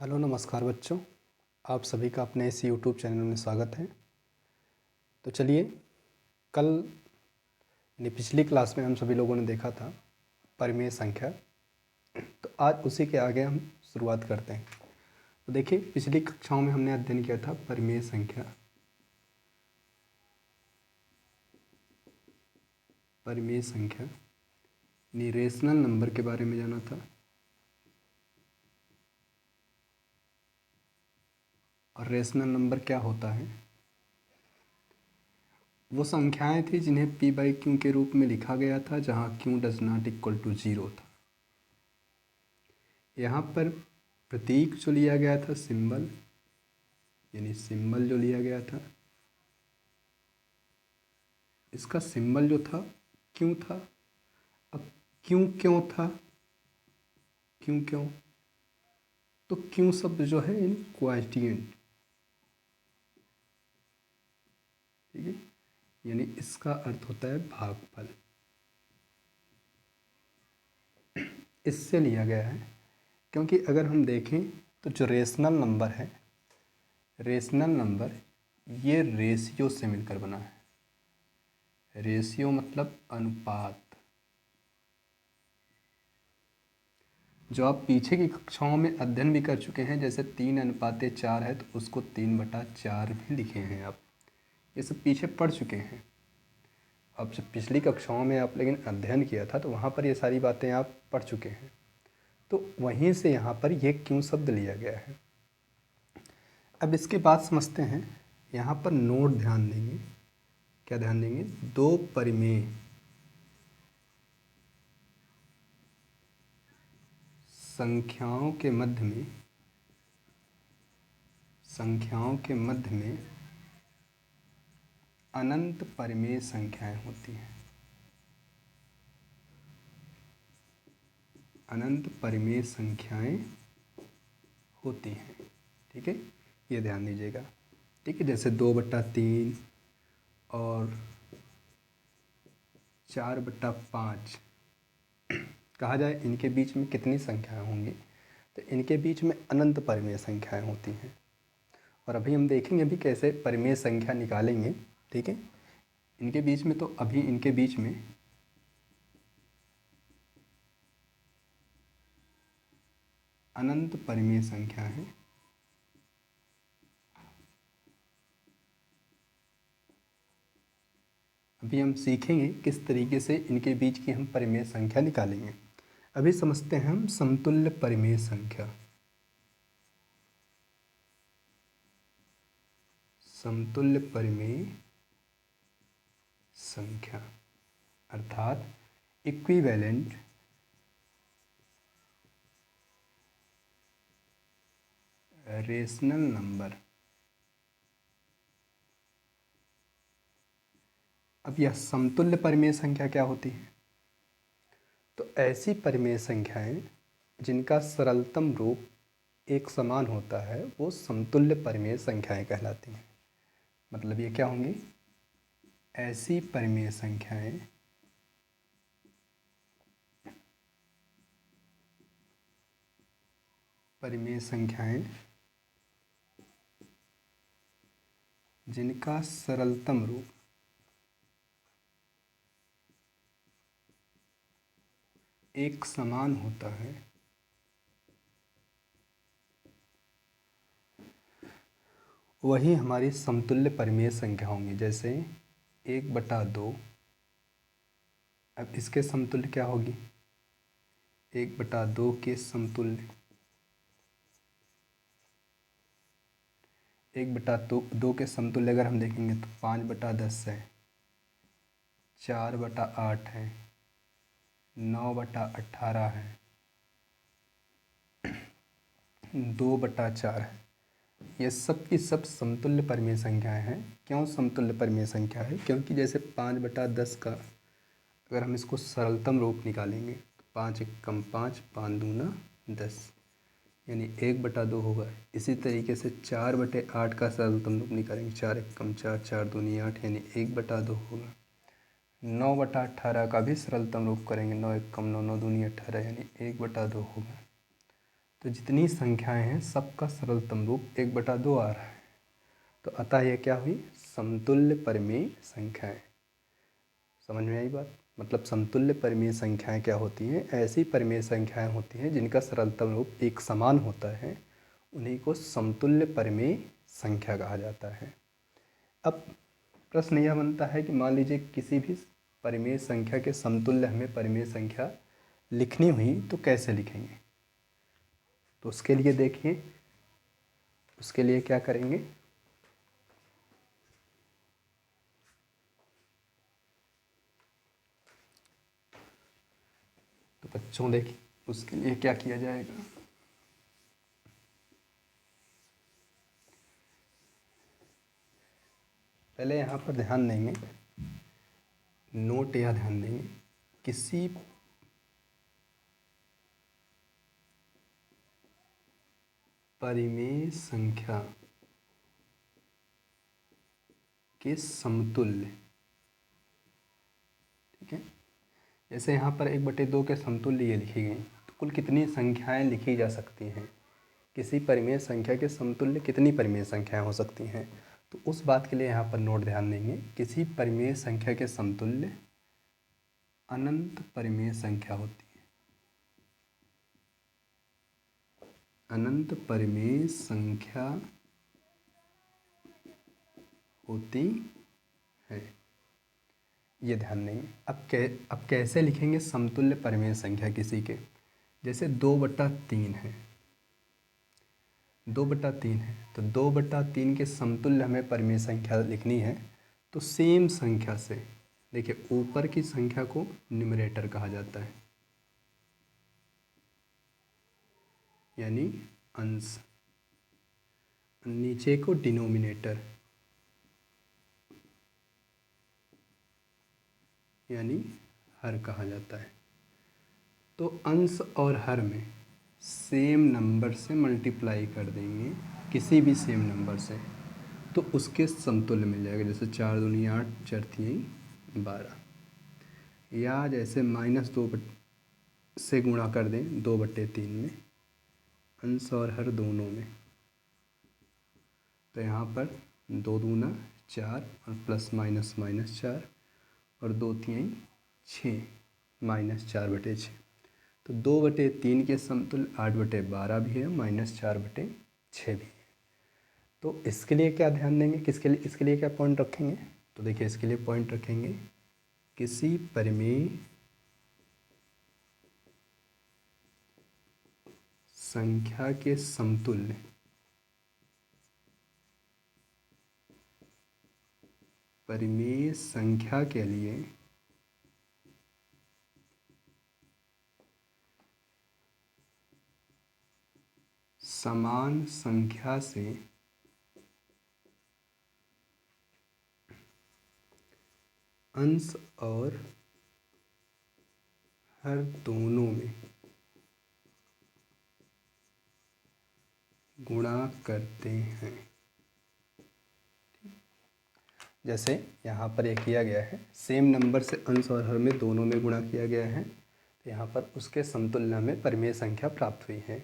Hello नमस्कार बच्चों, आप सभी का अपने इस यूट्यूब चैनल में स्वागत है। तो चलिए, कल यानी पिछली क्लास में हम सभी लोगों ने देखा था परिमेय संख्या। तो आज उसी के आगे हम शुरुआत करते हैं। तो देखिए, पिछली कक्षाओं में हमने अध्ययन किया था परिमेय संख्या। परिमेय संख्या यानी रेशनल नंबर के बारे में जाना था। और रेशनल नंबर क्या होता है? वो संख्याएं थी जिन्हें p बाई क्यू के रूप में लिखा गया था, जहाँ q does not equal to 0 था। यहाँ पर प्रतीक जो लिया गया था, सिंबल, यानी सिंबल जो लिया गया था, इसका सिंबल जो था क्यों था। अब क्यों था, क्यों तो क्यों शब्द जो है यानी क्वाड्रेंट, ठीक है, यानी इसका अर्थ होता है भागफल। इससे लिया गया है क्योंकि अगर हम देखें तो जो रेशनल नंबर है, रेशनल नंबर ये रेशियो से मिलकर बना है। रेशियो मतलब अनुपात। जो आप पीछे की कक्षाओं में अध्ययन भी कर चुके हैं, जैसे 3:4 है तो उसको 3/4 भी लिखे हैं आप, ये सब पीछे पढ़ चुके हैं। अब जब पिछली कक्षाओं में आप लेकिन अध्ययन किया था तो वहाँ पर ये सारी बातें आप पढ़ चुके हैं। तो वहीं से यहाँ पर ये क्यों शब्द लिया गया है। अब इसके बाद समझते हैं। यहाँ पर नोट ध्यान देंगे, क्या ध्यान देंगे, दो परिमेय संख्याओं के मध्य में अनंत परिमेय संख्याएं होती हैं। अनंत परिमेय संख्याएं होती हैं, ठीक है, ये ध्यान दीजिएगा। ठीक है, जैसे 2/3 और 4/5 कहा जाए, इनके बीच में कितनी संख्याएं होंगी, तो इनके बीच में अनंत परिमेय संख्याएं होती हैं। और अभी हम देखेंगे अभी कैसे परिमेय संख्या निकालेंगे, ठीक है। इनके बीच में तो अभी इनके बीच में अनंत परिमेय संख्या है। अभी हम सीखेंगे किस तरीके से इनके बीच की हम परिमेय संख्या निकालेंगे। अभी समझते हैं हम समतुल्य परिमेय संख्या। समतुल्य परिमेय संख्या अर्थात इक्विवेलेंट रेशनल नंबर। अब यह समतुल्य परिमेय संख्या क्या होती है, तो ऐसी परिमेय संख्याएं जिनका सरलतम रूप एक समान होता है वो समतुल्य परिमेय संख्याएं कहलाती हैं। मतलब ये क्या होंगी, ऐसी परिमेय संख्याएं जिनका सरलतम रूप एक समान होता है, वही हमारी समतुल्य परिमेय संख्या होंगी। जैसे 1/2, अब इसके समतुल्य क्या होगी, 1/2 के समतुल्य 1/2 के समतुल्य अगर हम देखेंगे तो 5/10 है, 4/8 है, 9/18 है, 2/4 है। ये सब की सब समतुल्य परिमेय संख्याएं हैं। क्यों समतुल्य परिमेय संख्या है, क्योंकि जैसे 5/10 का अगर हम इसको सरलतम रूप निकालेंगे तो 5 एकम 5, 5 दूना 10, यानी 1/2 होगा। इसी तरीके से 4/8 का सरलतम रूप निकालेंगे, 4 एकम 4, 4 दूनी 8, यानी 1/2 होगा। 9/18 का भी सरलतम रूप करेंगे, 9 एकम 9, 9 दूनी 18, यानी 1/2 होगा। तो जितनी संख्याएं हैं सबका सरलतम रूप 1/2 आ रहा है। तो अतः यह क्या हुई, समतुल्य परिमेय संख्याएं। समझ में आई बात? मतलब समतुल्य परिमेय संख्याएं क्या होती हैं? ऐसी परिमेय संख्याएं होती हैं जिनका सरलतम रूप एक समान होता है, उन्हीं को समतुल्य परिमेय संख्या कहा जाता है। अब प्रश्न यह बनता है कि मान लीजिए किसी भी परिमेय संख्या के समतुल्य हमें परिमेय संख्या लिखनी हुई तो कैसे लिखेंगे? तो उसके लिए देखिए, उसके लिए क्या करेंगे, तो बच्चों देखिए उसके लिए क्या किया जाएगा। पहले यहाँ पर ध्यान देंगे, नोट या ध्यान देंगे, किसी परिमेय संख्या के समतुल्य, ठीक है, जैसे यहाँ पर 1/2 के समतुल्य ये लिखी गई, तो कुल कितनी संख्याएं लिखी जा सकती हैं? किसी परिमेय संख्या के समतुल्य कितनी परिमेय संख्याएं हो सकती हैं? तो उस बात के लिए यहाँ पर नोट ध्यान देंगे, किसी परिमेय संख्या के समतुल्य अनंत परिमेय संख्या होती है। अनंत परिमेय संख्या होती है, ये ध्यान देंगे। अब कैसे लिखेंगे समतुल्य परिमेय संख्या किसी के? जैसे 2/3 है, 2/3 है, तो 2/3 के समतुल्य हमें परिमेय संख्या लिखनी है। तो सेम संख्या से, देखिए ऊपर की संख्या को न्यूमरेटर कहा जाता है, यानी अंश, नीचे को डिनोमिनेटर यानी हर कहा जाता है। तो अंश और हर में सेम नंबर से मल्टीप्लाई कर देंगे, किसी भी सेम नंबर से, तो उसके समतुल्य मिल जाएगा। जैसे 4 दूनी 8, 4 तीन 12, या जैसे -2 से गुणा कर दें 2/3 में, अंश और हर दोनों में, तो यहाँ पर 2 दूना 4 और प्लस माइनस -4 और 2 तीन 6 -4/6। तो 2/3 के समतुल्य 8/12 भी है, -4/6 भी है। तो इसके लिए क्या ध्यान देंगे, किसके लिए, इसके लिए क्या पॉइंट रखेंगे? तो देखिए इसके लिए पॉइंट रखेंगे, किसी परिमेय संख्या के समतुल्य परिमेय संख्या के लिए समान संख्या से अंश और हर दोनों में गुणा करते हैं। जैसे यहाँ पर एक किया गया है, सेम नंबर से अंश और हर में दोनों में गुणा किया गया है, तो यहाँ पर उसके समतुल्य में परिमेय संख्या प्राप्त हुई है।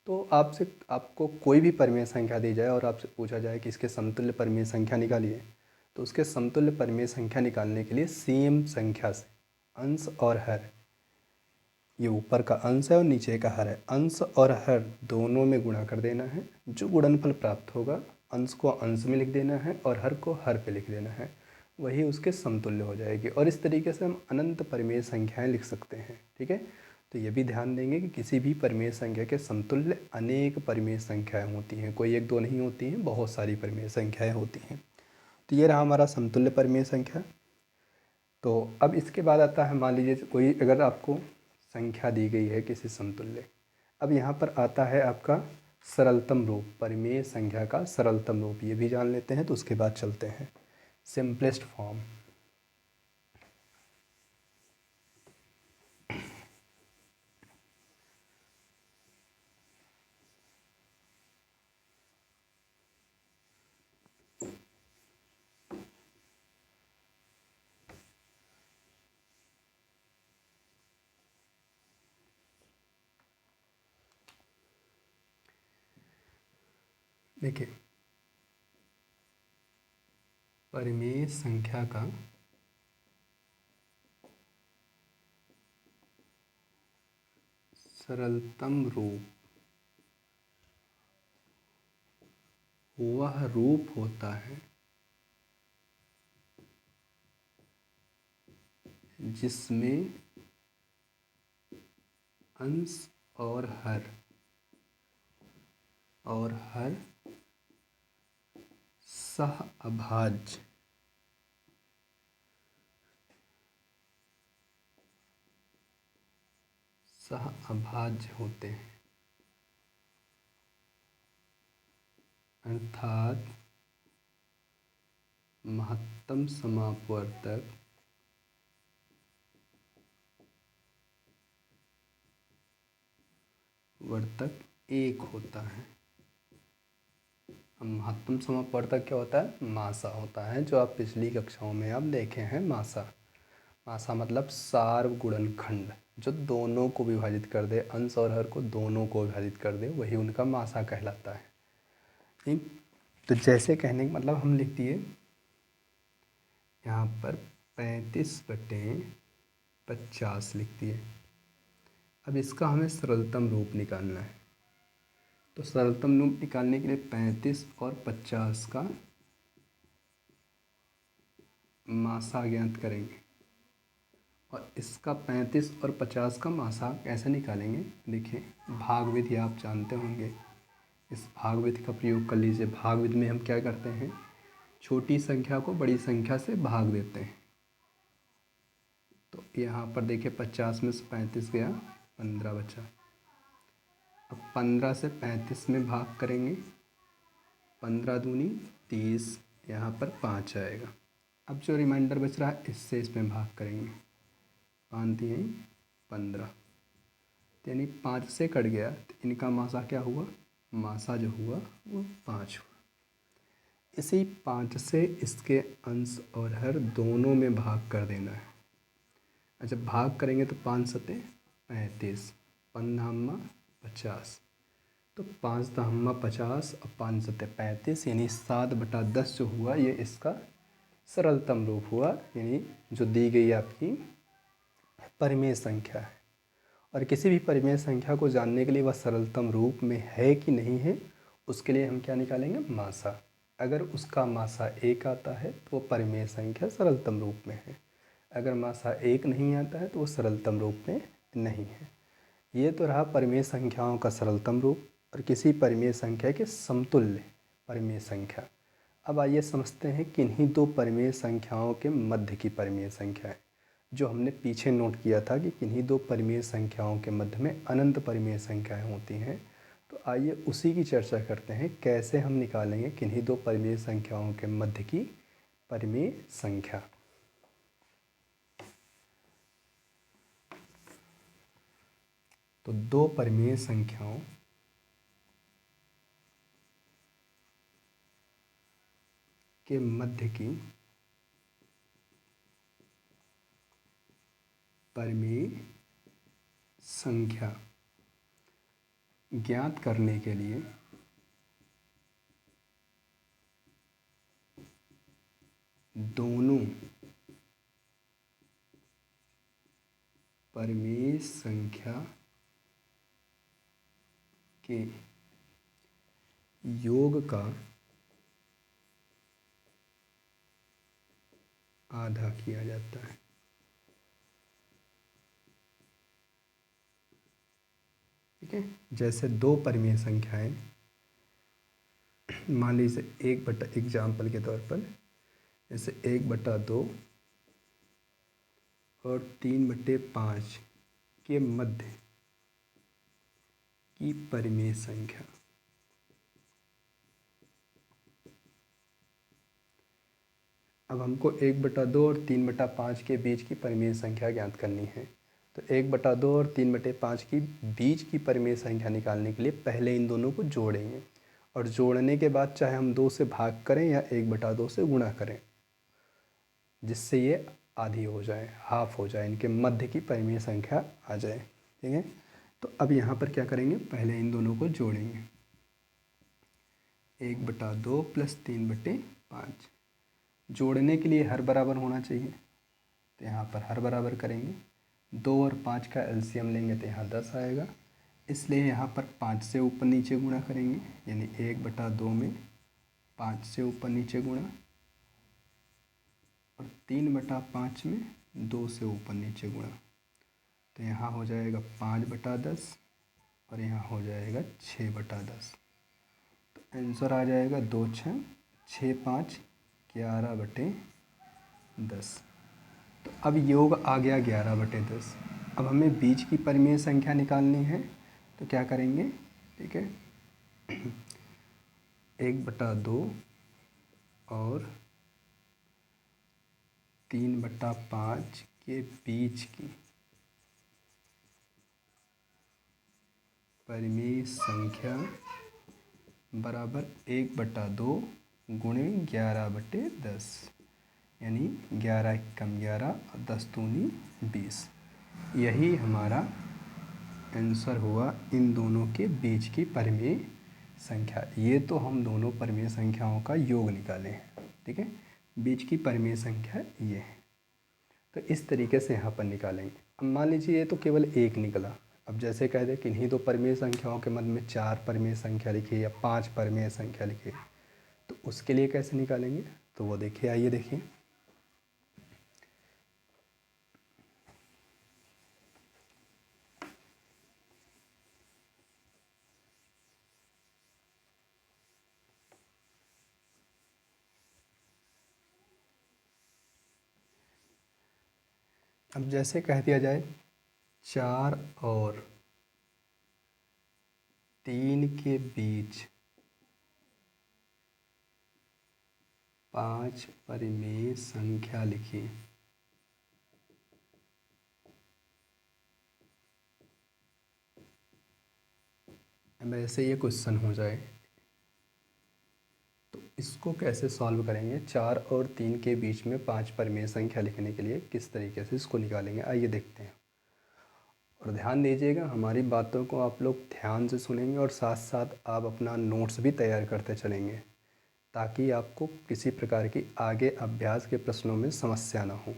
तो आपको कोई भी परिमेय संख्या दी जाए और आपसे पूछा जाए कि इसके समतुल्य परिमेय संख्या निकालिए, तो उसके समतुल्य परिमेय संख्या निकालने के लिए सेम संख्या से अंश और हर, ये ऊपर का अंश है और नीचे का हर है, अंश और हर दोनों में गुणा कर देना है। जो गुणनफल प्राप्त होगा, अंश को अंश में लिख देना है और हर को हर पे लिख देना है, वही उसके समतुल्य हो जाएगी। और इस तरीके से हम अनंत परिमेय संख्याएं लिख सकते हैं, ठीक है। तो ये भी ध्यान देंगे कि किसी भी परिमेय संख्या के समतुल्य अनेक परिमेय संख्याएँ होती हैं, कोई एक दो नहीं होती हैं, बहुत सारी परिमेय संख्याएँ होती हैं। तो ये रहा हमारा समतुल्य परिमेय संख्या। तो अब इसके बाद आता है, मान लीजिए कोई अगर आपको संख्या दी गई है किसी समतुल्य, अब यहाँ पर आता है आपका सरलतम रूप, परिमेय संख्या का सरलतम रूप, ये भी जान लेते हैं। तो उसके बाद चलते हैं सिंपलेस्ट फॉर्म। देखिए परिमेय संख्या का सरलतम रूप वह रूप होता है जिसमें अंश और हर सहअभाज्य होते हैं, अर्थात महत्तम समापवर्तक एक होता है। अब महत्तम समापवर्तक क्या होता है? मासा होता है, जो आप पिछली कक्षाओं में आप देखे हैं। मासा मतलब सार गुणनखंड, जो दोनों को विभाजित कर दे, अंश और हर को दोनों को विभाजित कर दे, वही उनका मासा कहलाता है। ठीक, तो जैसे कहने का मतलब हम लिख दिए यहाँ पर 35/50 लिख दिए। अब इसका हमें सरलतम रूप निकालना है। तो सरलतम रूप निकालने के लिए 35 और 50 का मासा ज्ञात करेंगे, और इसका 35 और 50 का मासा कैसे निकालेंगे? देखिए भाग विधि आप जानते होंगे, इस भाग विधि का प्रयोग कर लीजिए। भाग विधि में हम क्या करते हैं? छोटी संख्या को बड़ी संख्या से भाग देते हैं। तो यहाँ पर देखिए 50 में से 35 गया, 15 बचा। अब 15 से 35 में भाग करेंगे, 15 दूनी 30, यहाँ पर 5 आएगा। अब जो रिमाइंडर बच रहा है इससे इसमें भाग करेंगे, 5 दिए 15, यानी 5 से कट गया, तो इनका मासा क्या हुआ? मासा जो हुआ वो 5 हुआ। इसी 5 से इसके अंश और हर दोनों में भाग कर देना है। अच्छा, भाग करेंगे तो 5 सते 35, 5 50, तो 5 दहम्मा 50 और 5 सते 35, यानी 7/10 जो हुआ ये इसका सरलतम रूप हुआ, यानी जो दी गई आपकी परिमेय संख्या है। और किसी भी परिमेय संख्या को जानने के लिए वह सरलतम रूप में है कि नहीं है, उसके लिए हम क्या निकालेंगे? मासा। अगर उसका मासा 1 आता है तो वो परिमेय संख्या सरलतम रूप में है, अगर मासा 1 नहीं आता है तो वो सरलतम रूप में नहीं है। ये तो रहा परिमेय संख्याओं का सरलतम रूप और किसी परिमेय संख्या के समतुल्य परिमेय संख्या। अब आइए समझते हैं किन्हीं दो परिमेय संख्याओं के मध्य की परिमेय संख्या है, जो हमने पीछे नोट किया था कि किन्हीं दो परिमेय संख्याओं के मध्य में अनंत परिमेय संख्याएं होती हैं। तो आइए उसी की चर्चा करते हैं, कैसे हम निकालेंगे किन्हीं दो परिमेय संख्याओं के मध्य की परिमेय संख्या। तो दो परिमेय संख्याओं के मध्य की परिमेय संख्या ज्ञात करने के लिए दोनों परिमेय संख्या के योग का आधा किया जाता है। ठीक है, जैसे दो परिमेय संख्याएं, मान लीजिए 1 एग्जाम्पल के तौर पर, जैसे 1/2 और 3/5 के मध्य की परिमेय संख्या। अब हमको 1/2 और 3/5 के बीच की परिमेय संख्या ज्ञात करनी है। तो 1/2 और 3/5 की बीच की परिमेय संख्या निकालने के लिए पहले इन दोनों को जोड़ेंगे, और जोड़ने के बाद चाहे हम 2 से भाग करें या 1/2 से गुणा करें, जिससे ये आधी हो जाए, हाफ हो जाए, इनके मध्य की परिमेय संख्या आ जाए। ठीक है, तो अब यहाँ पर क्या करेंगे? पहले इन दोनों को जोड़ेंगे। 1/2 प्लस 3/5। जोड़ने के लिए हर बराबर होना चाहिए, तो यहाँ पर हर बराबर करेंगे। 2 और 5 का एलसीएम लेंगे तो यहाँ 10 आएगा, इसलिए यहाँ पर 5 से ऊपर नीचे गुणा करेंगे, यानी 1/2 में 5 से ऊपर नीचे गुणा, और 3/5 में 2 से ऊपर नीचे गुणा। तो यहाँ हो जाएगा 5/10 और यहाँ हो जाएगा 6/10। तो आंसर आ जाएगा 2 6 6 5 11/10। तो अब योग आ गया 11/10। अब हमें बीच की परिमेय संख्या निकालनी है, तो क्या करेंगे, ठीक है, 1/2 और 3/5 के बीच की परिमेय संख्या बराबर 1/2 गुणे 11/10, यानी 11 कम 11 और 10 दूनी 20। यही हमारा आंसर हुआ इन दोनों के बीच की परिमेय संख्या। ये तो हम दोनों परिमेय संख्याओं का योग निकाले हैं, ठीक है। बीच की परिमेय संख्या ये है, तो इस तरीके से यहाँ पर निकालेंगे। अब मान लीजिए ये तो केवल एक निकला। अब जैसे कह दें किन्हीं दो परिमेय संख्याओं के मध्य में 4 परिमेय संख्या लिखिए या 5 परिमेय संख्या लिखिए, तो उसके लिए कैसे निकालेंगे, तो वो देखिए, आइए देखिए। अब जैसे कह दिया जाए 4 और 3 के बीच 5 परिमेय संख्या लिखिए। अब ऐसे ये क्वेश्चन हो जाए तो इसको कैसे सॉल्व करेंगे। 4 और 3 के बीच में 5 परिमेय संख्या लिखने के लिए किस तरीके से इसको निकालेंगे, आइए देखते हैं। और ध्यान दीजिएगा, हमारी बातों को आप लोग ध्यान से सुनेंगे और साथ साथ आप अपना नोट्स भी तैयार करते चलेंगे, ताकि आपको किसी प्रकार की आगे अभ्यास के प्रश्नों में समस्या ना हो।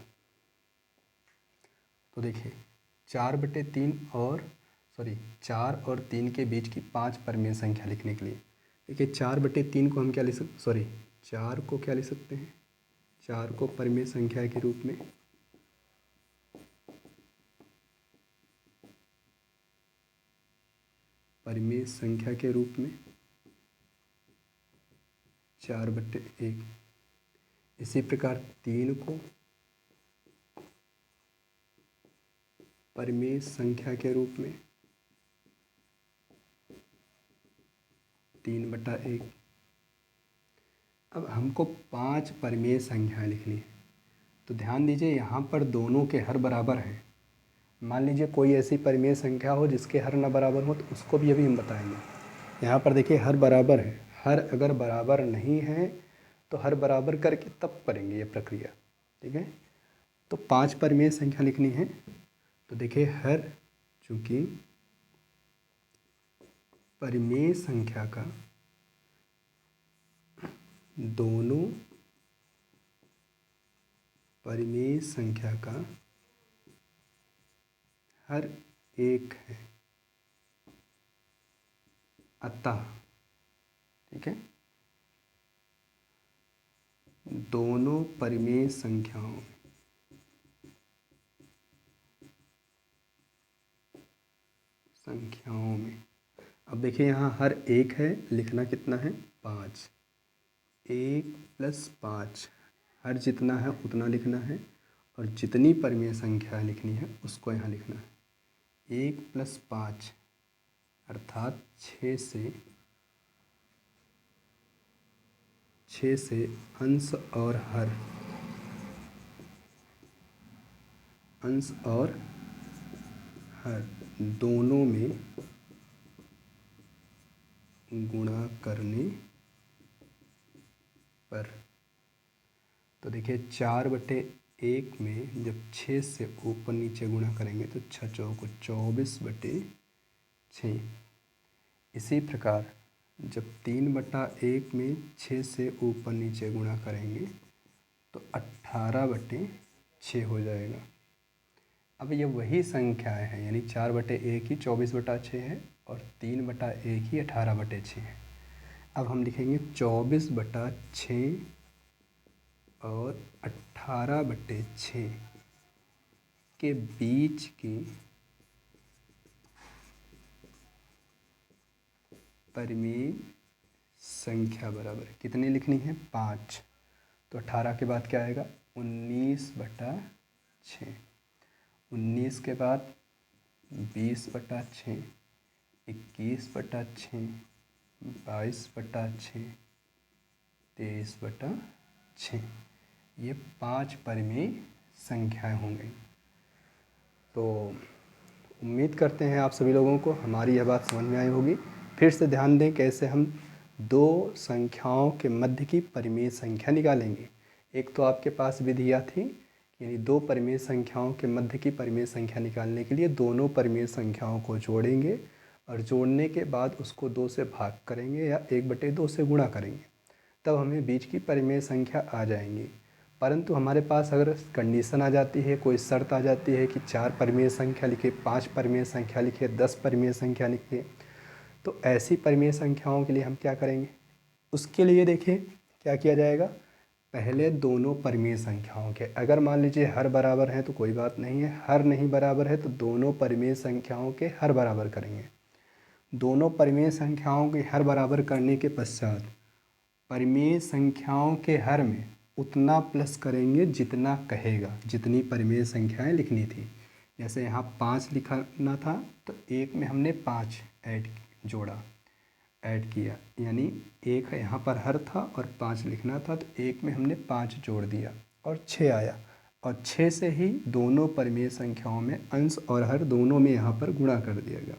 तो देखिए 4 और 3 के बीच की 5 परिमेय संख्या लिखने के लिए, देखिए 4/3 को हम क्या लिख सकते, 4 को क्या लिख सकते हैं, 4 को परिमेय संख्या के रूप में, परिमेय संख्या के रूप में 4/1। इसी प्रकार 3 को परिमेय संख्या के रूप में 3/1। अब हमको 5 परिमेय संख्याएं लिखनी है, तो ध्यान दीजिए यहाँ पर दोनों के हर बराबर हैं। मान लीजिए कोई ऐसी परिमेय संख्या हो जिसके हर न बराबर हो, तो उसको भी अभी हम बताएंगे। यहाँ पर देखिए हर बराबर है, हर अगर बराबर नहीं है तो हर बराबर करके तब करेंगे ये प्रक्रिया, ठीक है। तो 5 परिमेय संख्या लिखनी है, तो देखिए हर, चूँकि परिमेय संख्या का दोनों परिमेय संख्या का हर एक है, अतः, ठीक है, दोनों परिमेय संख्याओं में। अब देखिए यहाँ हर एक है, लिखना कितना है, 5। 1 + 5, हर जितना है उतना लिखना है, और जितनी परिमेय संख्या लिखनी है उसको यहाँ लिखना है। 1 + 5 अर्थात 6 से अंश और हर दोनों में गुणा करने पर। तो देखिए 4/1 में जब 6 से ऊपर नीचे गुणा करेंगे तो 6 चौको 24/6। इसी प्रकार जब 3/1 में 6 से ऊपर नीचे गुणा करेंगे तो 18/6 हो जाएगा। अब ये वही संख्याएं हैं, यानी 4/1 ही 24/6 है और 3/1 ही 18/6 है। अब हम लिखेंगे 24/6 और 18/6 के बीच की परिमेय संख्या बराबर कितनी लिखनी है? 5। तो 18 के बाद क्या आएगा? 19/6। 19 के बाद 20/6, 21/6, 22/6, 23/6। ये 5 परिमेय संख्याएं होंगी। तो उम्मीद करते हैं आप सभी लोगों को हमारी यह बात समझ में आई होगी। फिर से ध्यान दें कैसे हम दो संख्याओं के मध्य की परिमेय संख्या निकालेंगे। एक तो आपके पास विधियाँ थी, यानी दो परिमेय संख्याओं के मध्य की परिमेय संख्या निकालने के लिए दोनों परिमेय संख्याओं को जोड़ेंगे और जोड़ने के बाद उसको 2 से भाग करेंगे या 1/2 से गुणा करेंगे, तब हमें बीच की परिमेय संख्या आ जाएंगी। परंतु हमारे पास अगर कंडीशन आ जाती है, कोई शर्त आ जाती है कि 4 परिमेय संख्या लिखे, 5 परिमेय संख्या लिखे, 10 परिमेय संख्या लिखे, तो ऐसी परिमेय संख्याओं के लिए हम क्या करेंगे? उसके लिए देखिए क्या किया जाएगा। पहले दोनों परिमेय संख्याओं के, अगर मान लीजिए हर बराबर है तो कोई बात नहीं है, हर नहीं बराबर है तो दोनों परिमेय संख्याओं के हर बराबर करेंगे। दोनों परिमेय संख्याओं के हर बराबर करने के पश्चात परिमेय संख्याओं के हर में उतना प्लस करेंगे जितना कहेगा, जितनी परिमेय संख्याएं लिखनी थी। जैसे यहाँ 5 लिखना था तो 1 में हमने 5 ऐड किया, यानी 1 यहाँ पर हर था और 5 लिखना था तो 1 में हमने 5 जोड़ दिया और 6 आया, और 6 से ही दोनों परिमेय संख्याओं में अंश और हर दोनों में यहाँ पर गुणा कर दिया गया।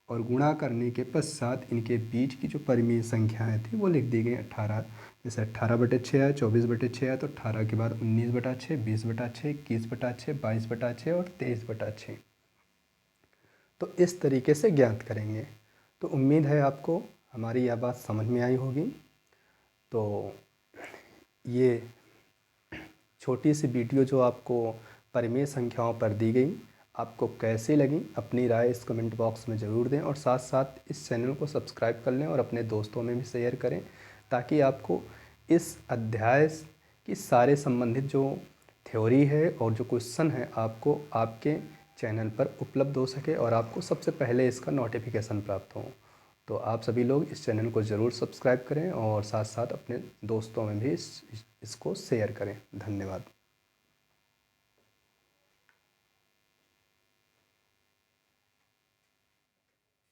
और गुणा करने के पश्चात इनके बीच की जो परिमेय संख्याएं थी वो लिख दी गई 18। जैसे 18/6 है, 24/6 है, तो 18 के बाद 19/6, 20/6, 21/6, 22/6 और 23/6। तो इस तरीके से ज्ञात करेंगे। तो उम्मीद है आपको हमारी यह बात समझ में आई होगी। तो ये छोटी सी वीडियो जो आपको परिमेय संख्याओं पर दी गई, आपको कैसी लगी अपनी राय इस कमेंट बॉक्स में ज़रूर दें, और साथ साथ इस चैनल को सब्सक्राइब कर लें और अपने दोस्तों में भी शेयर करें, ताकि आपको इस अध्याय की सारे संबंधित जो थ्योरी है और जो क्वेश्चन है आपको आपके चैनल पर उपलब्ध हो सके और आपको सबसे पहले इसका नोटिफिकेशन प्राप्त हो। तो आप सभी लोग इस चैनल को ज़रूर सब्सक्राइब करें और साथ साथ अपने दोस्तों में भी इसको शेयर करें। धन्यवाद।